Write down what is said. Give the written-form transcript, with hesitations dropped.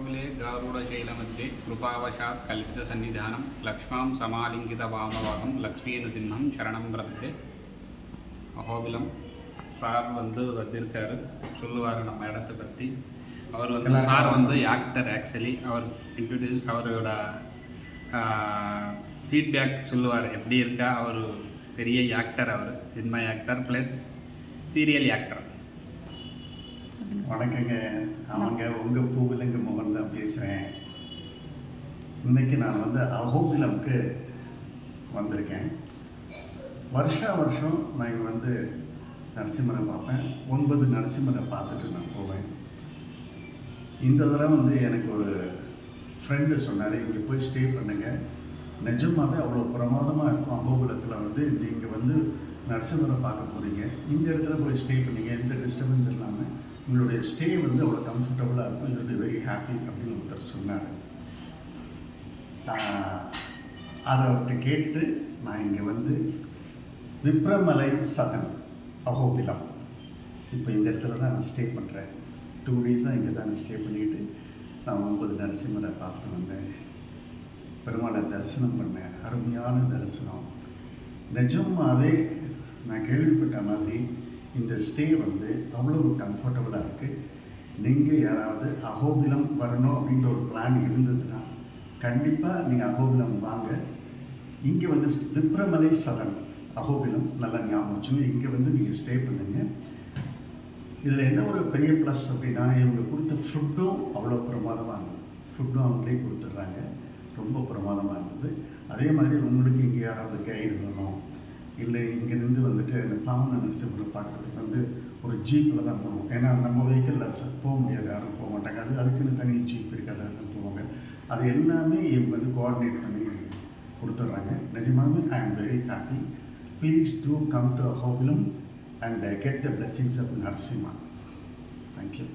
अहोबिले गारुडशैलमध्ये कृपावशात् कल्पितसन्निधानं लक्ष्मां समालिङ्गितवामभागं लक्ष्मीनृसिंहं शरणं प्रपद्ये. அகோபிலம் சார் வந்திருக்காரு, சொல்லுவார் நம்ம இடத்த பற்றி. அவர் சார் ஆக்டர். ஆக்சுவலி அவர் இன்ட்ரடியூஸ் அவரோட ஃபீட்பேக் சொல்லுவார் எப்படி இருக்கா. அவர் பெரிய ஆக்டர், அவர் cinema actor plus serial actor. வணக்கங்க. அவங்க உங்கள் பூவிலங்கு மோகன் தான் பேசுகிறேன். இன்றைக்கி நான் அகோபிலம்க்கு வந்திருக்கேன். வருஷம் நான் இங்கே நரசிம்மரை பார்ப்பேன். 9 நரசிம்மரை பார்த்துட்டு நான் போவேன். இந்த தடவை எனக்கு ஒரு ஃப்ரெண்டு சொன்னார், இங்கே போய் ஸ்டே பண்ணுங்க, நிஜமாகவே அவ்வளோ பிரமாதமாக இருக்கும். அகோபிலத்தில் நீங்கள் நரசிம்மரை பார்க்க போகிறீங்க, இந்த இடத்துல போய் ஸ்டே பண்ணிங்க, எந்த டிஸ்டர்பன்ஸ் இல்லாமல் உங்களுடைய ஸ்டே அவ்வளோ கம்ஃபர்டபுளாக இருக்கும், யூ வெரி ஹாப்பி அப்படின்னு ஒருத்தர் சொன்னார். அதை அவர்கிட்ட கேட்டுட்டு நான் இங்கே விப்ரமலை சதன் அகோபிலம் இப்போ இந்த இடத்துல தான் நான் ஸ்டே பண்ணுறேன். 2 டேஸாக இங்கே தான் ஸ்டே பண்ணிவிட்டு நான் 9 நரசிம்மரை பார்த்து வந்தேன். பெருமாளை தரிசனம் பண்ணேன். அருமையான தரிசனம். நிஜமாகவே நான் கேள்விப்பட்ட மாதிரி இந்த ஸ்டே அவ்வளோ கம்ஃபர்டபுளாக இருக்குது. நீங்கள் யாராவது அகோபிலம் வரணும் அப்படின்ற ஒரு பிளான் இருந்ததுன்னா கண்டிப்பாக நீங்கள் அகோபிலம் வாங்க. இங்கே விப்ரமலை சதன் அகோபிலம் நல்லா ஞாபகம் வச்சுங்க. இங்கே நீங்கள் ஸ்டே பண்ணுங்க. இதில் என்ன ஒரு பெரிய ப்ளஸ் அப்படின்னா, இவங்க கொடுத்த ஃபுட்டும் அவ்வளோ பிரமாதமாக இருந்தது. ஃபுட்டும் அவங்களே கொடுத்துட்றாங்க, ரொம்ப பிரமாதமாக இருந்தது. அதே மாதிரி உங்களுக்கு இங்கே யாராவது கைடு வேணும், இல்லை இங்கேருந்து அந்த பாவன நரசிம்மரை பார்க்குறதுக்கு ஒரு ஜீப்பில் தான் போகணும். ஏன்னா நம்ம வெஹிக்கிளில் போக முடியாது, யாரும் போக மாட்டாங்க. அதுக்குன்னு தனி ஜீப் இருக்குது, அதில் தான் போவாங்க. அது எல்லாமே இவங்க கோஆர்டினேட் பண்ணி கொடுத்துட்றாங்க. நிஜமாகவே I am very happy. Please do come to Ahobilam and get the blessings of Narasimha. Thank you.